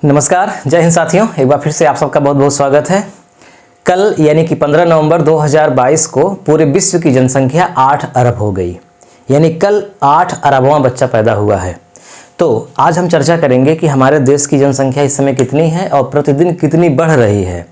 नमस्कार, जय हिंद साथियों। एक बार फिर से आप सबका बहुत बहुत स्वागत है। कल यानी कि 15 नवंबर 2022 को पूरे विश्व की जनसंख्या 8 अरब हो गई। यानी कल 8 अरबवां बच्चा पैदा हुआ है। तो आज हम चर्चा करेंगे कि हमारे देश की जनसंख्या इस समय कितनी है और प्रतिदिन कितनी बढ़ रही है,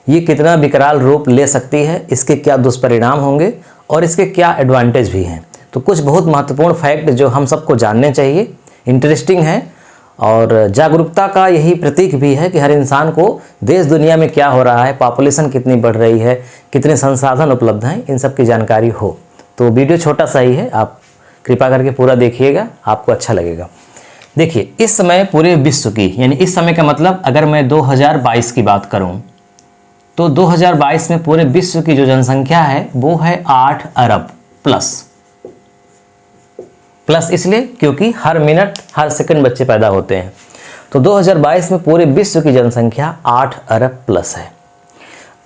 ये कितना विकराल रूप ले सकती है, इसके क्या दुष्परिणाम होंगे और इसके क्या एडवांटेज भी हैं। तो कुछ बहुत महत्वपूर्ण फैक्ट जो हम सबको जानने चाहिए, इंटरेस्टिंग है और जागरूकता का यही प्रतीक भी है कि हर इंसान को देश दुनिया में क्या हो रहा है, पॉपुलेशन कितनी बढ़ रही है, कितने संसाधन उपलब्ध हैं, इन सब की जानकारी हो। तो वीडियो छोटा सा ही है, आप कृपा करके पूरा देखिएगा, आपको अच्छा लगेगा। देखिए, इस समय पूरे विश्व की, यानी इस समय का मतलब अगर मैं 2022 की बात करूं तो 2022 में पूरे विश्व की जो जनसंख्या है वो है 8 अरब प्लस इसलिए क्योंकि हर मिनट हर सेकंड बच्चे पैदा होते हैं। तो 2022 में पूरे विश्व की जनसंख्या 8 अरब प्लस है।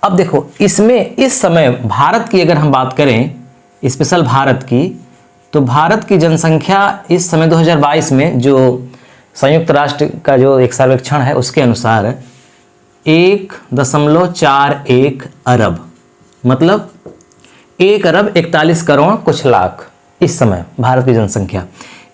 अब देखो, इसमें इस समय भारत की अगर हम बात करें, स्पेशल भारत की, तो भारत की जनसंख्या इस समय 2022 में जो संयुक्त राष्ट्र का जो एक सर्वेक्षण है उसके अनुसार 1.41 अरब, मतलब 1 अरब 41 करोड़ कुछ लाख इस समय भारत की जनसंख्या।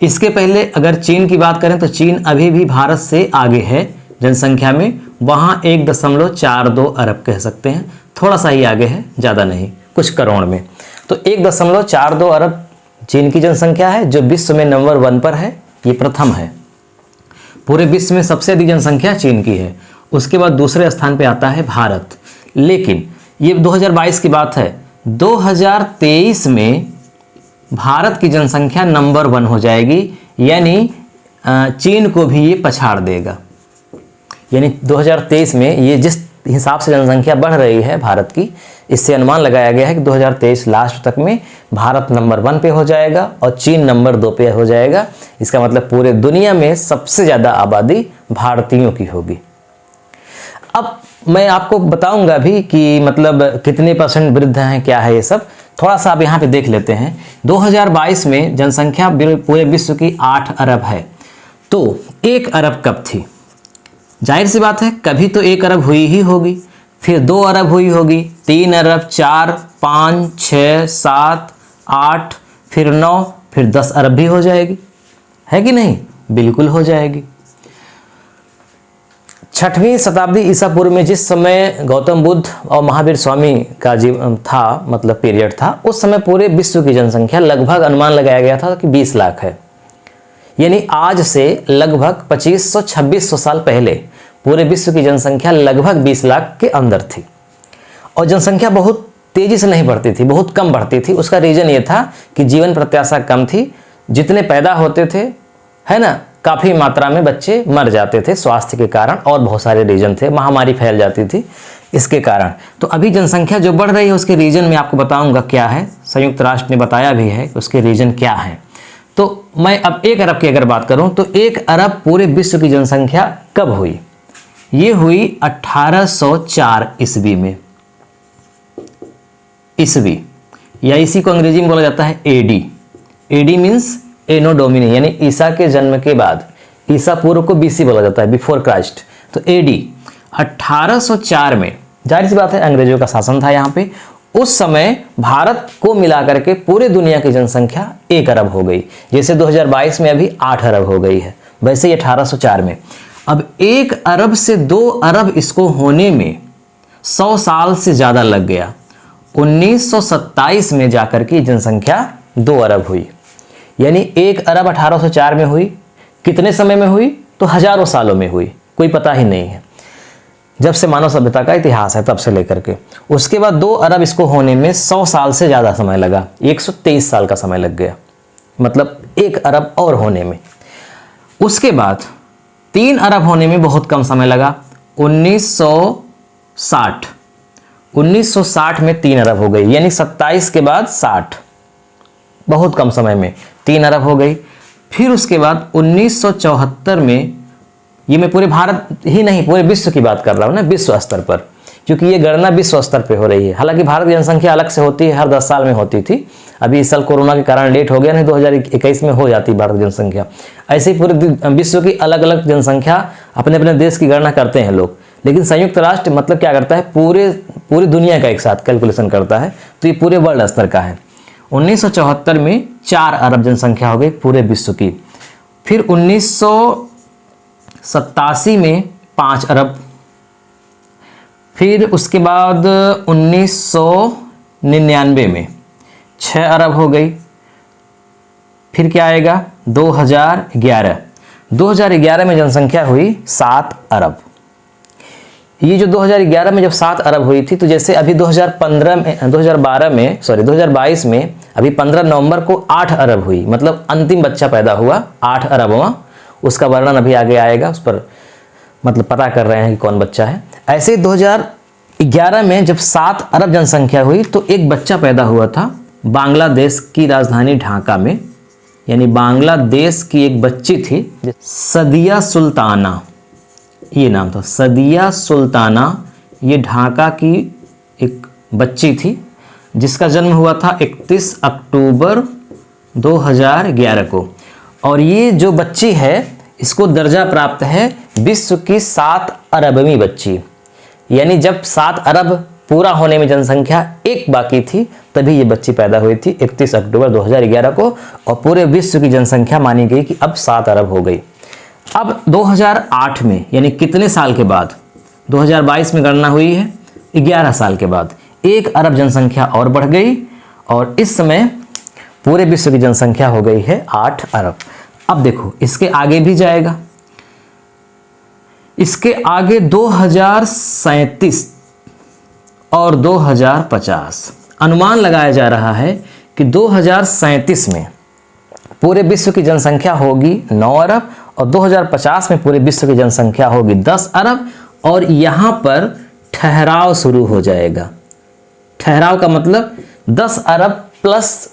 इसके पहले अगर चीन की बात करें तो चीन अभी भी भारत से आगे है जनसंख्या में, वहाँ 1.42 अरब कह सकते हैं, थोड़ा सा ही आगे है, ज़्यादा नहीं, कुछ करोड़ में। तो 1.42 अरब चीन की जनसंख्या है जो विश्व में नंबर 1 पर है, ये प्रथम है। पूरे विश्व में सबसे अधिक जनसंख्या चीन की है। उसके बाद दूसरे स्थान पे आता है भारत। लेकिन ये 2022 की बात है, 2023 में भारत की जनसंख्या नंबर 1 हो जाएगी, यानी चीन को भी ये पछाड़ देगा। यानी 2023 में ये जिस हिसाब से जनसंख्या बढ़ रही है भारत की, इससे अनुमान लगाया गया है कि 2023 लास्ट तक में भारत नंबर 1 पे हो जाएगा और चीन नंबर 2 पे हो जाएगा। इसका मतलब पूरे दुनिया में सबसे ज़्यादा आबादी भारतीयों की होगी। अब मैं आपको बताऊंगा भी कि मतलब कितने % वृद्ध हैं, क्या है ये सब, थोड़ा सा आप यहाँ पे देख लेते हैं। 2022 में जनसंख्या पूरे विश्व की 8 अरब है। तो 1 अरब कब थी? जाहिर सी बात है, कभी तो 1 अरब हुई ही होगी, फिर 2 अरब हुई होगी, 3 अरब, 4, 5, 6, 7, 8, फिर 9, फिर 10 अरब भी हो जाएगी, है कि नहीं? बिल्कुल हो जाएगी। 6वीं शताब्दी ईसा पूर्व में जिस समय गौतम बुद्ध और महावीर स्वामी का जीवन था, मतलब पीरियड था, उस समय पूरे विश्व की जनसंख्या लगभग अनुमान लगाया गया था कि 20 लाख है। यानी आज से लगभग 2500-2600 साल पहले पूरे विश्व की जनसंख्या लगभग 20 लाख के अंदर थी। और जनसंख्या बहुत तेजी से नहीं बढ़ती थी, बहुत कम बढ़ती थी। उसका रीजन ये था कि जीवन प्रत्याशा कम थी, जितने पैदा होते थे, है ना, काफ़ी मात्रा में बच्चे मर जाते थे स्वास्थ्य के कारण, और बहुत सारे रीजन थे, महामारी फैल जाती थी इसके कारण। तो अभी जनसंख्या जो बढ़ रही है उसके रीजन में आपको बताऊंगा क्या है, संयुक्त राष्ट्र ने बताया भी है कि उसके रीजन क्या है। तो मैं अब 1 अरब की अगर बात करूं तो 1 अरब पूरे विश्व की जनसंख्या कब हुई? ये हुई 1804 ईस्वी में। ईस्वी, या इसी को अंग्रेजी में बोला जाता है एडी। एडी मीन्स एनो डोमिनी, यानी ईसा के जन्म के बाद। ईसा पूर्व को बीसी बोला जाता है, बिफोर क्राइस्ट। तो एडी 1804 में, जाहिर सी बात है अंग्रेजों का शासन था यहाँ पे, उस समय भारत को मिला करके पूरे दुनिया की जनसंख्या 1 अरब हो गई। जैसे 2022 में अभी 8 अरब हो गई है, वैसे ही 1804 में। अब 1 अरब से 2 अरब इसको होने में 100 साल से ज़्यादा लग गया। 1927 में जाकर की जनसंख्या 2 अरब हुई। यानी 1 अरब 1804 में हुई। कितने समय में हुई? तो हजारों सालों में हुई, कोई पता ही नहीं है। जब से मानव सभ्यता का इतिहास है तब से लेकर के। उसके बाद 2 अरब इसको होने में 100 साल से ज़्यादा समय लगा, 123 साल का समय लग गया, मतलब 1 अरब और होने में। उसके बाद 3 अरब होने में बहुत कम समय लगा, 1960 में 3 अरब हो गई। यानी 27 के बाद 60, बहुत कम समय में 3 अरब हो गई। फिर उसके बाद 1974 में, ये मैं पूरे भारत ही नहीं पूरे विश्व की बात कर रहा हूँ ना, विश्व स्तर पर, क्योंकि ये गणना विश्व स्तर पे हो रही है। हालांकि भारत की जनसंख्या अलग से होती है, हर 10 साल में होती थी, अभी इस साल कोरोना के कारण लेट हो गया, नहीं 2021 में हो जाती भारत की जनसंख्या। ऐसे ही पूरे विश्व की अलग अलग जनसंख्या अपने अपने देश की गणना करते हैं लोग, लेकिन संयुक्त राष्ट्र मतलब क्या करता है, पूरी दुनिया का एक साथ कैलकुलेशन करता है, तो ये पूरे वर्ल्ड स्तर का है। 1974 में 4 अरब जनसंख्या हो गई पूरे विश्व की। फिर 1987 में 5 अरब, फिर उसके बाद 1999 में 6 अरब हो गई। फिर क्या आएगा 2011 में जनसंख्या हुई 7 अरब। ये जो 2011 में जब 7 अरब हुई थी, तो जैसे अभी 2022 में अभी 15 नवंबर को 8 अरब हुई, मतलब अंतिम बच्चा पैदा हुआ 8 अरबवां। उसका वर्णन अभी आगे आएगा, उस पर मतलब पता कर रहे हैं कि कौन बच्चा है। ऐसे 2011 में जब 7 अरब जनसंख्या हुई, तो एक बच्चा पैदा हुआ था बांग्लादेश की राजधानी ढाका में, यानी बांग्लादेश की एक बच्ची थी सदिया सुल्ताना, ये नाम था सदिया सुल्ताना। ये ढाका की एक बच्ची थी जिसका जन्म हुआ था 31 अक्टूबर 2011 को। और ये जो बच्ची है इसको दर्जा प्राप्त है विश्व की 7 अरबवीं बच्ची, यानी जब 7 अरब पूरा होने में जनसंख्या एक बाकी थी, तभी ये बच्ची पैदा हुई थी 31 अक्टूबर 2011 को, और पूरे विश्व की जनसंख्या मानी गई कि अब 7 अरब हो गई। अब 2008 में, यानी कितने साल के बाद, 2022 में गणना हुई है 11 साल के बाद, 1 अरब जनसंख्या और बढ़ गई, और इस समय पूरे विश्व की जनसंख्या हो गई है 8 अरब। अब देखो इसके आगे भी जाएगा, इसके आगे 2037 और 2050 अनुमान लगाया जा रहा है कि 2037 में पूरे विश्व की जनसंख्या होगी 9 अरब, और 2050 में पूरे विश्व की जनसंख्या होगी 10 अरब, और यहाँ पर ठहराव शुरू हो जाएगा। ठहराव का मतलब 10 अरब प्लस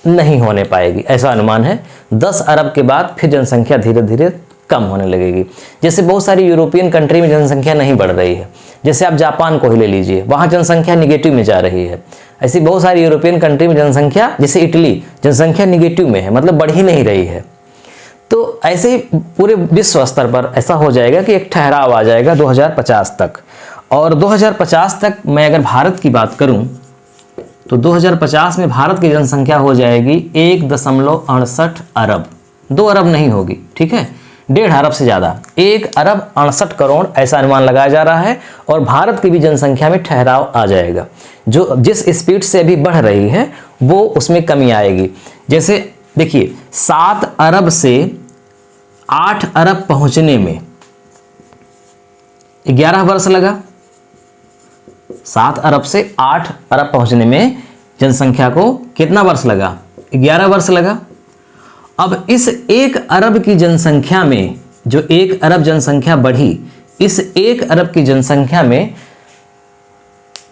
नहीं होने पाएगी, ऐसा अनुमान है। 10 अरब के बाद फिर जनसंख्या धीरे धीरे कम होने लगेगी। जैसे बहुत सारी यूरोपियन कंट्री में जनसंख्या नहीं बढ़ रही है, जैसे आप जापान को ही ले लीजिए, वहाँ जनसंख्या निगेटिव में जा रही है। ऐसी बहुत सारी यूरोपियन कंट्री में जनसंख्या, जैसे इटली, जनसंख्या निगेटिव में है, मतलब बढ़ ही नहीं रही है। तो ऐसे ही पूरे विश्व स्तर पर ऐसा हो जाएगा कि एक ठहराव आ जाएगा 2050 तक। और 2050 तक मैं अगर भारत की बात करूं, तो 2050 में भारत की जनसंख्या हो जाएगी 1.68 अरब, 2 अरब नहीं होगी, ठीक है, 1.5 अरब से ज़्यादा, 1 अरब 68 करोड़ ऐसा अनुमान लगाया जा रहा है। और भारत की भी जनसंख्या में ठहराव आ जाएगा, जो जिस स्पीड से अभी बढ़ रही है वो उसमें कमी आएगी। जैसे देखिए 7 अरब से 8 अरब पहुंचने में 11 वर्ष लगा, 7 अरब से 8 अरब पहुंचने में जनसंख्या को कितना वर्ष लगा, 11 वर्ष लगा। अब इस 1 अरब की जनसंख्या में, जो 1 अरब जनसंख्या बढ़ी, इस 1 अरब की जनसंख्या में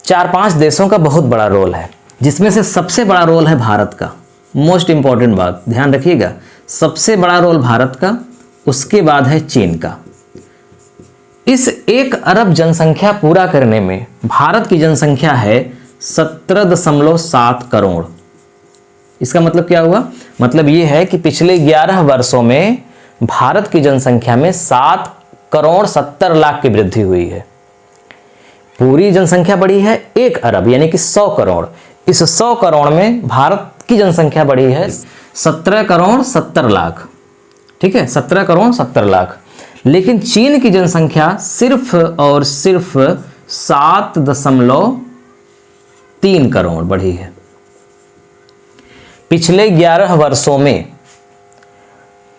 4-5 देशों का बहुत बड़ा रोल है, जिसमें से सबसे बड़ा रोल है भारत का। मोस्ट इंपॉर्टेंट बात ध्यान रखिएगा, सबसे बड़ा रोल भारत का, उसके बाद है चीन का। इस 1 अरब जनसंख्या पूरा करने में भारत की जनसंख्या है 17.7 करोड़। इसका मतलब क्या हुआ, मतलब ये है कि पिछले 11 वर्षों में भारत की जनसंख्या में 7 करोड़ 70 लाख की वृद्धि हुई है। पूरी जनसंख्या बढ़ी है 1 अरब यानी कि 100 करोड़। इस 100 करोड़ में भारत की जनसंख्या बढ़ी है 17 करोड़ 70 लाख, ठीक है, 17 करोड़ 70 लाख। लेकिन चीन की जनसंख्या सिर्फ और सिर्फ 7.3 करोड़ बढ़ी है। पिछले 11 वर्षों में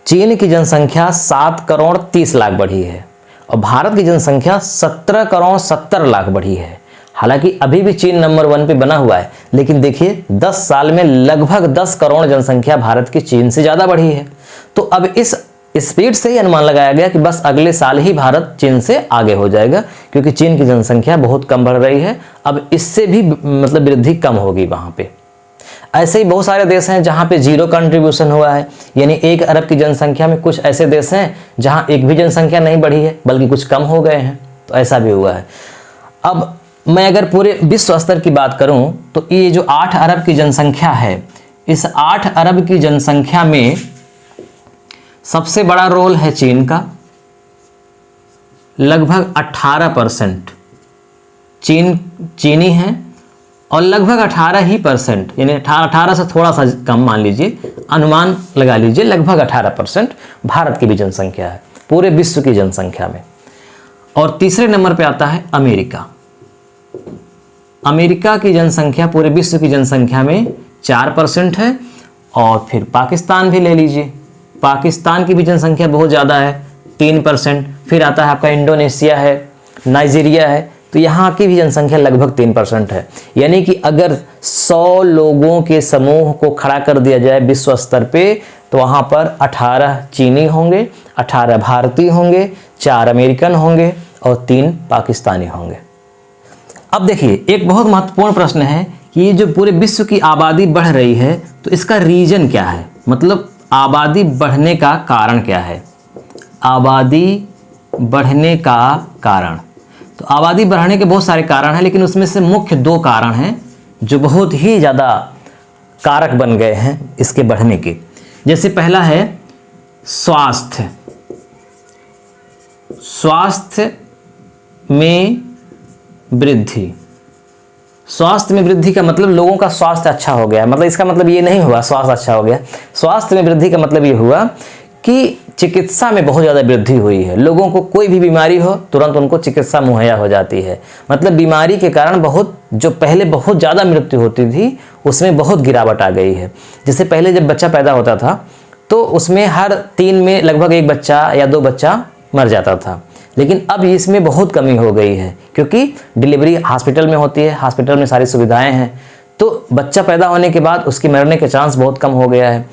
चीन की जनसंख्या 7 करोड़ 30 लाख बढ़ी है और भारत की जनसंख्या 17 करोड़ 70 लाख बढ़ी है। हालांकि अभी भी चीन नंबर 1 पे बना हुआ है, लेकिन देखिए 10 साल में लगभग 10 करोड़ जनसंख्या भारत की चीन से ज़्यादा बढ़ी है। तो अब इस स्पीड से ही अनुमान लगाया गया कि बस अगले साल ही भारत चीन से आगे हो जाएगा, क्योंकि चीन की जनसंख्या बहुत कम बढ़ रही है। अब इससे भी मतलब वृद्धि कम होगी वहाँ पे। ऐसे ही बहुत सारे देश हैं जहाँ पे 0 कंट्रीब्यूशन हुआ है, यानी 1 अरब की जनसंख्या में कुछ ऐसे देश हैं जहाँ एक भी जनसंख्या नहीं बढ़ी है बल्कि कुछ कम हो गए हैं, तो ऐसा भी हुआ है। अब मैं अगर पूरे विश्व स्तर की बात करूं तो ये जो 8 अरब की जनसंख्या है, इस 8 अरब की जनसंख्या में सबसे बड़ा रोल है चीन का, लगभग 18% चीनी है, और लगभग 18% यानी 18 से थोड़ा सा कम मान लीजिए, अनुमान लगा लीजिए लगभग 18% भारत की भी जनसंख्या है पूरे विश्व की जनसंख्या में। और तीसरे नंबर पे आता है अमेरिका। अमेरिका की जनसंख्या पूरे विश्व की जनसंख्या में 4% है। और फिर पाकिस्तान भी ले लीजिए, पाकिस्तान की भी जनसंख्या बहुत ज़्यादा है 3%। फिर आता है आपका इंडोनेशिया है, नाइजीरिया है, तो यहाँ की भी जनसंख्या लगभग 3% है। यानी कि अगर 100 लोगों के समूह को खड़ा कर दिया जाए विश्व स्तर पे, तो वहाँ पर 18 चीनी होंगे, 18 भारतीय होंगे, 4 अमेरिकन होंगे और 3 पाकिस्तानी होंगे। अब देखिए, एक बहुत महत्वपूर्ण प्रश्न है कि ये जो पूरे विश्व की आबादी बढ़ रही है, तो इसका रीजन क्या है, मतलब आबादी बढ़ने का कारण क्या है। आबादी बढ़ने का कारण, तो आबादी बढ़ने के बहुत सारे कारण हैं, लेकिन उसमें से मुख्य 2 कारण हैं जो बहुत ही ज़्यादा कारक बन गए हैं इसके बढ़ने के। जैसे पहला है स्वास्थ्य। स्वास्थ्य में वृद्धि। स्वास्थ्य में वृद्धि का मतलब लोगों का स्वास्थ्य अच्छा हो गया, मतलब इसका मतलब ये नहीं हुआ स्वास्थ्य अच्छा हो गया। स्वास्थ्य में वृद्धि का मतलब ये हुआ कि चिकित्सा में बहुत ज़्यादा वृद्धि हुई है। लोगों को कोई भी बीमारी हो तुरंत उनको चिकित्सा मुहैया हो जाती है। मतलब बीमारी के कारण बहुत, जो पहले बहुत ज़्यादा मृत्यु होती थी उसमें बहुत गिरावट आ गई है। जैसे पहले जब बच्चा पैदा होता था तो उसमें हर 3 में लगभग 1 बच्चा या 2 बच्चा मर जाता था, लेकिन अब इसमें बहुत कमी हो गई है क्योंकि डिलीवरी हॉस्पिटल में होती है, हॉस्पिटल में सारी सुविधाएं हैं, तो बच्चा पैदा होने के बाद उसकी मरने के चांस बहुत कम हो गया है।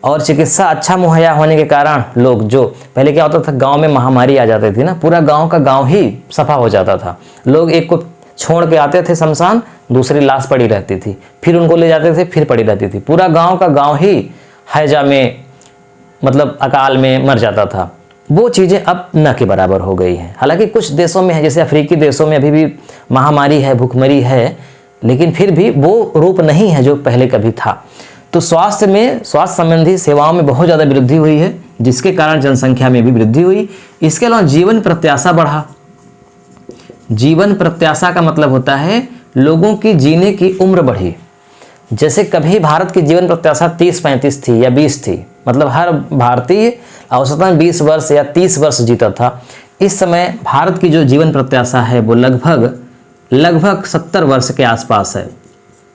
और चिकित्सा अच्छा मुहैया होने के कारण लोग, जो पहले क्या होता था गांव में महामारी आ जाती थी ना, पूरा गांव का गांव ही सफा हो जाता था। लोग एक को छोड़ के आते थे शमशान, दूसरी लाश पड़ी रहती थी, फिर उनको ले जाते थे, फिर पड़ी रहती थी, पूरा गांव का गांव ही हैजा में, मतलब अकाल में मर जाता था। वो चीज़ें अब न के बराबर हो गई हैं। हालांकि कुछ देशों में है, जैसे अफ्रीकी देशों में अभी भी महामारी है, भूखमरी है, लेकिन फिर भी वो रूप नहीं है जो पहले कभी था। तो स्वास्थ्य में, स्वास्थ्य संबंधी सेवाओं में बहुत ज़्यादा वृद्धि हुई है, जिसके कारण जनसंख्या में भी वृद्धि हुई। इसके अलावा जीवन प्रत्याशा बढ़ा। जीवन प्रत्याशा का मतलब होता है लोगों की जीने की उम्र बढ़ी। जैसे कभी भारत की जीवन प्रत्याशा 30-35 थी या 20 थी, मतलब हर भारतीय औसतन 20 वर्ष या 30 वर्ष जीता था। इस समय भारत की जो जीवन प्रत्याशा है वो लगभग 70 वर्ष के आसपास है,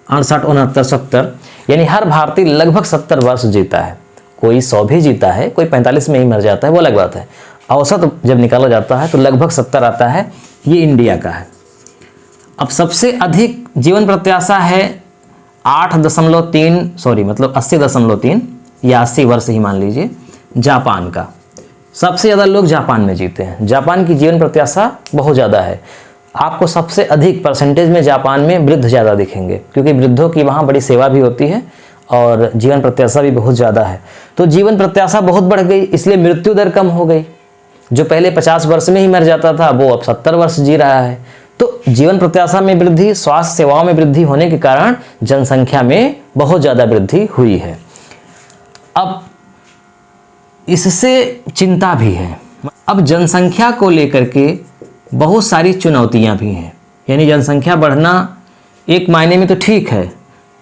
68, 69, 70, यानी हर भारतीय लगभग 70 वर्ष जीता है। कोई 100 भी जीता है, कोई 45 में ही मर जाता है, वो अलग बात है। औसत जब निकाला जाता है तो लगभग 70 आता है। ये इंडिया का है। अब सबसे अधिक जीवन प्रत्याशा है 80.3 या 80 वर्ष ही मान लीजिए, जापान का। सबसे ज़्यादा लोग जापान में जीते हैं। जापान की जीवन प्रत्याशा बहुत ज़्यादा है। आपको सबसे अधिक परसेंटेज में जापान में वृद्ध ज़्यादा दिखेंगे, क्योंकि वृद्धों की वहाँ बड़ी सेवा भी होती है और जीवन प्रत्याशा भी बहुत ज़्यादा है। तो जीवन प्रत्याशा बहुत बढ़ गई, इसलिए मृत्यु दर कम हो गई। जो पहले 50 वर्ष में ही मर जाता था वो अब 70 वर्ष जी रहा है। तो जीवन प्रत्याशा में वृद्धि, स्वास्थ्य सेवाओं में वृद्धि होने के कारण जनसंख्या में बहुत ज़्यादा वृद्धि हुई है। अब इससे चिंता भी है। अब जनसंख्या को लेकर के बहुत सारी चुनौतियां भी हैं। यानी जनसंख्या बढ़ना एक मायने में तो ठीक है,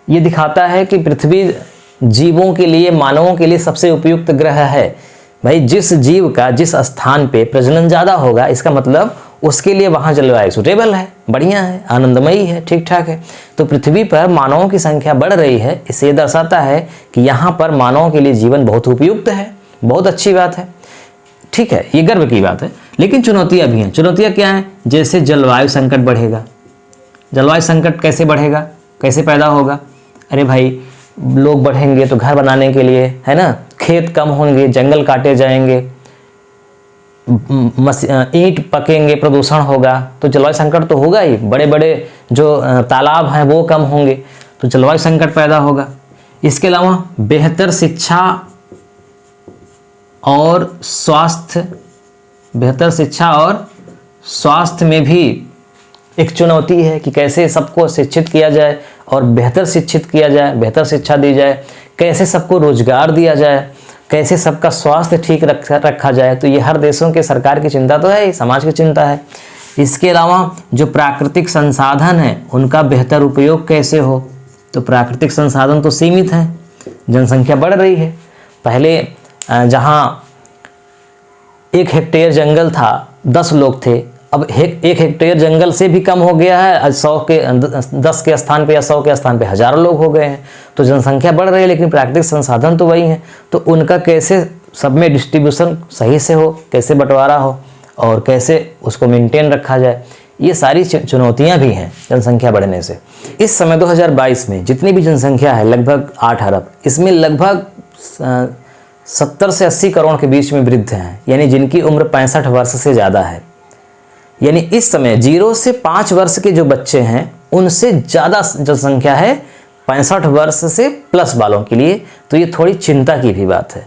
ये दिखाता है कि पृथ्वी जीवों के लिए, मानवों के लिए सबसे उपयुक्त ग्रह है। भाई जिस जीव का जिस स्थान पे प्रजनन ज़्यादा होगा, इसका मतलब उसके लिए वहाँ जलवायु सुटेबल है, बढ़िया है, आनंदमयी है, ठीक ठाक है। तो पृथ्वी पर मानवों की संख्या बढ़ रही है, इससे ये दर्शाता है कि यहाँ पर मानवों के लिए जीवन बहुत उपयुक्त है, बहुत अच्छी बात है, ठीक है, ये गर्व की बात है। लेकिन चुनौतियाँ भी हैं। चुनौतियाँ क्या हैं? जैसे जलवायु संकट बढ़ेगा। जलवायु संकट कैसे बढ़ेगा, कैसे पैदा होगा? अरे भाई, लोग बढ़ेंगे तो घर बनाने के लिए, है ना, खेत कम होंगे, जंगल काटे जाएंगे, ईंट पकेंगे, प्रदूषण होगा, तो जलवायु संकट तो होगा ही। बड़े बड़े जो तालाब हैं वो कम होंगे तो जलवायु संकट पैदा होगा। इसके अलावा बेहतर शिक्षा और स्वास्थ्य में भी एक चुनौती है कि कैसे सबको शिक्षित किया जाए और बेहतर शिक्षित किया जाए, बेहतर शिक्षा दी जाए, कैसे सबको रोजगार दिया जाए, कैसे सबका स्वास्थ्य ठीक रखा जाए। तो ये हर देशों के सरकार की चिंता तो है, ये समाज की चिंता है। इसके अलावा जो प्राकृतिक संसाधन है उनका बेहतर उपयोग कैसे हो। तो प्राकृतिक संसाधन तो सीमित हैं, जनसंख्या बढ़ रही है। पहले जहाँ 1 हेक्टेयर जंगल था 10 लोग थे, अब 1 हेक्टेयर जंगल से भी कम हो गया है। 10 के स्थान पे या 100 के स्थान पे हज़ारों लोग हो गए हैं। तो जनसंख्या बढ़ रही है लेकिन प्राकृतिक संसाधन तो वही हैं। तो उनका कैसे सब में डिस्ट्रीब्यूशन सही से हो, कैसे बंटवारा हो और कैसे उसको मेंटेन रखा जाए, ये सारी चुनौतियां भी हैं जनसंख्या बढ़ने से। इस समय 2022 में जितनी भी जनसंख्या है लगभग 8 अरब, इसमें लगभग 70 से 80 करोड़ के बीच में वृद्ध हैं, यानी जिनकी उम्र 65 वर्ष से ज़्यादा है। यानी इस समय 0 से 5 वर्ष के जो बच्चे हैं उनसे ज़्यादा जनसंख्या है 65 वर्ष से प्लस वालों के लिए। तो ये थोड़ी चिंता की भी बात है।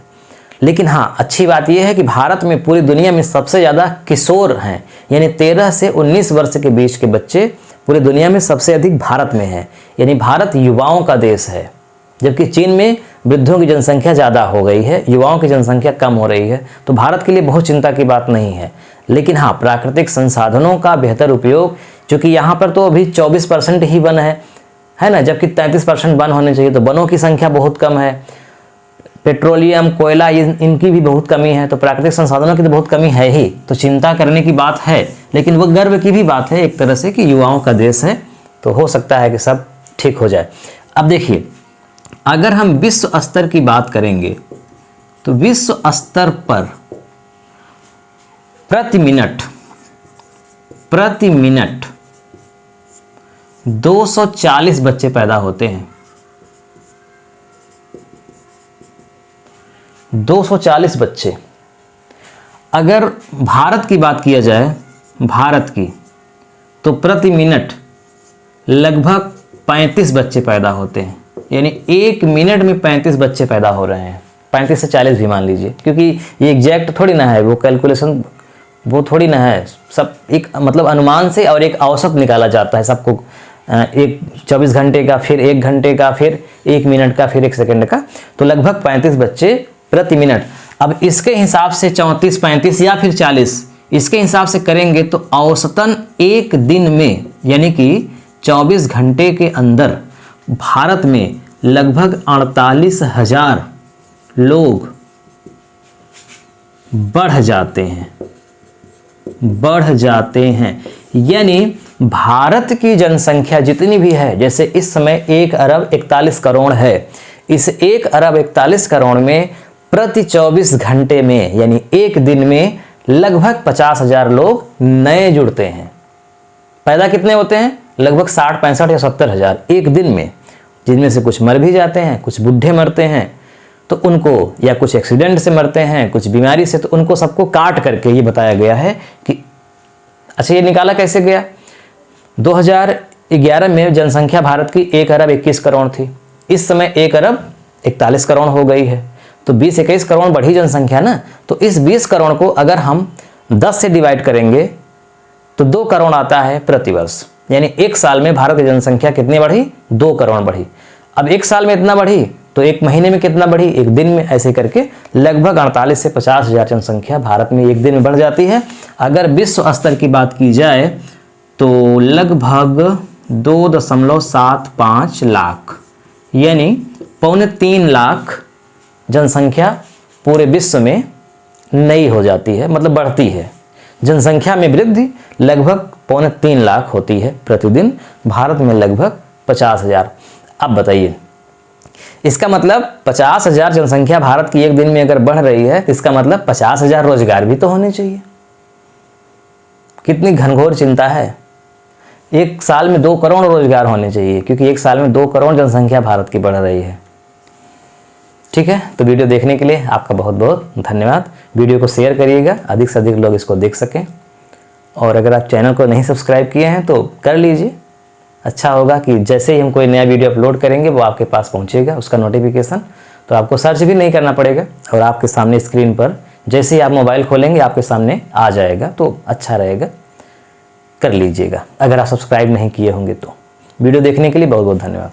लेकिन हाँ, अच्छी बात यह है कि भारत में पूरी दुनिया में सबसे ज़्यादा किशोर हैं, यानी 13 से 19 वर्ष के बीच के बच्चे पूरी दुनिया में सबसे अधिक भारत में हैं। यानी भारत युवाओं का देश है, जबकि चीन में वृद्धों की जनसंख्या ज़्यादा हो गई है, युवाओं की जनसंख्या कम हो रही है। तो भारत के लिए बहुत चिंता की बात नहीं है। लेकिन हाँ, प्राकृतिक संसाधनों का बेहतर उपयोग, चूँकि यहाँ पर तो अभी 24% ही वन है ना, जबकि 33% वन होने चाहिए। तो वनों की संख्या बहुत कम है, पेट्रोलियम, कोयला, इनकी भी बहुत कमी है। तो प्राकृतिक संसाधनों की तो बहुत कमी है ही, तो चिंता करने की बात है। लेकिन वह गर्व की भी बात है एक तरह से कि युवाओं का देश है, तो हो सकता है कि सब ठीक हो जाए। अब देखिए, अगर हम विश्व स्तर की बात करेंगे तो विश्व स्तर पर प्रति मिनट 240 बच्चे पैदा होते हैं। 240 बच्चे। अगर भारत की बात किया जाए, भारत की, तो प्रति मिनट लगभग 35 बच्चे पैदा होते हैं। यानी 1 मिनट में 35 बच्चे पैदा हो रहे हैं। 35 से 40 भी मान लीजिए, क्योंकि ये एग्जैक्ट थोड़ी ना है, वो कैलकुलेशन वो थोड़ी ना है। सब एक मतलब अनुमान से और एक औसत निकाला जाता है सबको, एक 24 घंटे का, फिर 1 घंटे का, फिर 1 मिनट का, फिर 1 सेकंड का। तो लगभग 35 बच्चे प्रति मिनट। अब इसके हिसाब से 34, 35 या फिर 40, इसके हिसाब से करेंगे तो औसतन एक दिन में, यानी कि 24 घंटे के अंदर भारत में लगभग 48,000 लोग बढ़ जाते हैं। यानी भारत की जनसंख्या जितनी भी है, जैसे इस समय 1 अरब 41 करोड़ है, इस 1 अरब 41 करोड़ में प्रति 24 घंटे में, यानी एक दिन में लगभग 50,000 लोग नए जुड़ते हैं। पैदा कितने होते हैं? लगभग 60, 65 या 70,000 एक दिन में, जिनमें से कुछ मर भी जाते हैं, कुछ बूढ़े मरते हैं तो उनको, या कुछ एक्सीडेंट से मरते हैं, कुछ बीमारी से, तो उनको सबको काट करके ये बताया गया है कि अच्छा, ये निकाला कैसे गया? 2011 में जनसंख्या भारत की 1 अरब 21 करोड़ थी, इस समय 1 अरब 41 करोड़ हो गई है। तो 20-21 करोड़ बढ़ी जनसंख्या ना। तो इस 20 करोड़ को अगर हम 10 से डिवाइड करेंगे तो 2 करोड़ आता है प्रति वर्ष। यानी 1 साल में भारत की जनसंख्या कितनी बढ़ी? 2 करोड़ बढ़ी। अब 1 साल में इतना बढ़ी तो 1 महीने में कितना बढ़ी? 1 दिन में। ऐसे करके लगभग 48 से 50,000 जनसंख्या भारत में 1 दिन में बढ़ जाती है। अगर विश्व स्तर की बात की जाए तो लगभग 2.75 लाख, यानी 2.25 लाख जनसंख्या पूरे विश्व में नई हो जाती है, मतलब बढ़ती है। जनसंख्या में वृद्धि लगभग 2.25 लाख होती है प्रतिदिन, भारत में लगभग 50,000। अब बताइए, इसका मतलब 50,000 जनसंख्या भारत की एक दिन में अगर बढ़ रही है तो इसका मतलब 50,000 रोजगार भी तो होने चाहिए। कितनी घनघोर चिंता है। 1 साल में 2 करोड़ रोजगार होने चाहिए, क्योंकि 1 साल में 2 करोड़ जनसंख्या भारत की बढ़ रही है। ठीक है, तो वीडियो देखने के लिए आपका बहुत बहुत धन्यवाद। वीडियो को शेयर करिएगा, अधिक से अधिक लोग इसको देख सकें। और अगर आप चैनल को नहीं सब्सक्राइब किए हैं तो कर लीजिए, अच्छा होगा कि जैसे ही हम कोई नया वीडियो अपलोड करेंगे वो आपके पास पहुंचेगा, उसका नोटिफिकेशन। तो आपको सर्च भी नहीं करना पड़ेगा और आपके सामने स्क्रीन पर जैसे ही आप मोबाइल खोलेंगे आपके सामने आ जाएगा, तो अच्छा रहेगा। कर लीजिएगा अगर आप सब्सक्राइब नहीं किए होंगे तो। वीडियो देखने के लिए बहुत बहुत धन्यवाद।